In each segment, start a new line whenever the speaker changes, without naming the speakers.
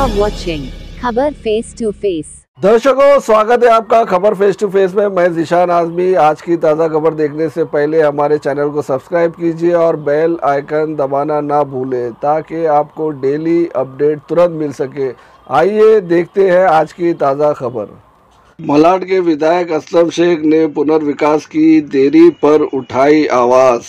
are watching खबर face to face.
दर्शकों, स्वागत है आपका खबर फेस टू फेस में। मैं ज़ीशान आज़मी। आज की ताज़ा खबर देखने से पहले हमारे चैनल को सब्सक्राइब कीजिए और बेल आइकन दबाना ना भूलें ताकि आपको डेली अपडेट तुरंत मिल सके। आइए देखते हैं आज की ताज़ा खबर। मलाड के विधायक असलम शेख ने पुनर्विकास की देरी पर उठाई आवाज़।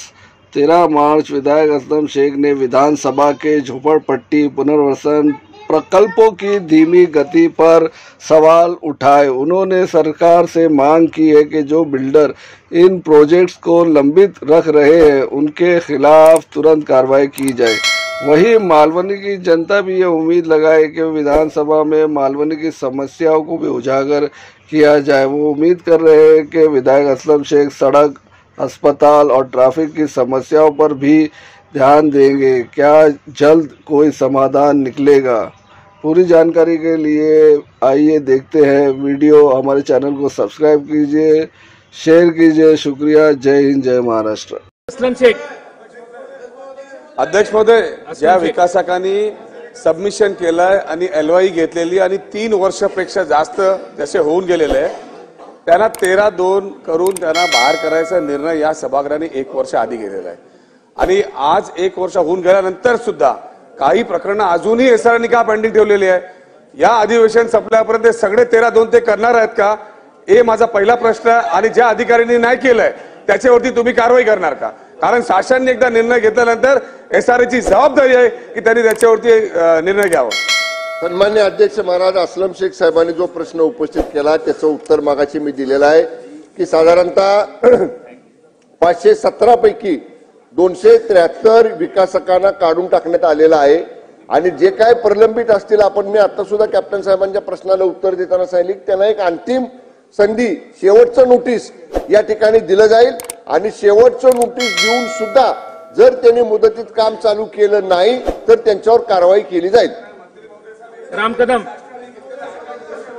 13 मार्च विधायक असलम शेख ने विधानसभा के झोपड़पट्टी पुनर्वसन प्रकल्पों की धीमी गति पर सवाल उठाए। उन्होंने सरकार से मांग की है कि जो बिल्डर इन प्रोजेक्ट्स को लंबित रख रहे हैं उनके खिलाफ तुरंत कार्रवाई की जाए। वहीं मालवनी की जनता भी ये उम्मीद लगाए कि विधानसभा में मालवनी की समस्याओं को भी उजागर किया जाए। वो उम्मीद कर रहे हैं कि विधायक असलम शेख सड़क, अस्पताल और ट्रैफिक की समस्याओं पर भी ध्यान देंगे। क्या जल्द कोई समाधान निकलेगा? पूरी जानकारी के लिए आइए देखते हैं वीडियो। हमारे चैनल को सब्सक्राइब कीजिए, शेयर कीजिए। शुक्रिया। जय हिंद, जय महाराष्ट्र।
असलम शेख
अध्यक्ष महोदय, ज्या विकासकांनी सबमिशन केलंय आणि एलवाई घेतलेली आणि 3 वर्षापेक्षा जास्त जसे होऊन गेलेले आहे त्यांना 13-2 करून त्यांना बाहेर करायचा निर्णय या सभागृहाने 1 वर्ष आधी घेतलेला आहे आणि आज 1 वर्ष होऊन गेल्यानंतर सुद्धा काही प्रकरणं अजूनही एसआरनी का पेंडिंग ठेवलेली आहे? या अधिवेशन संपल्यापर्यंत सगळे 13-2 ते करणार आहेत का? हे माझा पहिला प्रश्न आहे। आणि ज्या अधिकाऱ्यांनी नाही केलंय त्याच्यावरती तुम्ही कारवाई करणार का? कारण शासनाने एकदा निर्णय घेतल्यानंतर एसआरची जबाबदारी आहे की त्यांनी त्याच्यावरती निर्णय घ्यावा।
सन्मान्य अध्यक्ष महाराज, असलम शेख साहेबांनी जो प्रश्न उपस्थित केला त्याचं उत्तर मागाशी मी दिलेलं आहे की साधारणतः 517 पैकी 273 विकासकांना काढून टाकण्यात आलेला आहे आणि जे काय प्रलंबित असतील, आपण मी आता सुद्धा कॅप्टन साहेबांच्या प्रश्नाला उत्तर देताना सांगितले की त्यांना एक अंतिम संधी, शेवटचं नोटीस या ठिकाणी दिलं जाईल आणि शेवटचं नोटीस देऊन सुद्धा जर त्यांनी मुदतीत काम चालू केलं नाही तर त्यांच्यावर कारवाई केली जाईल।
राम कदम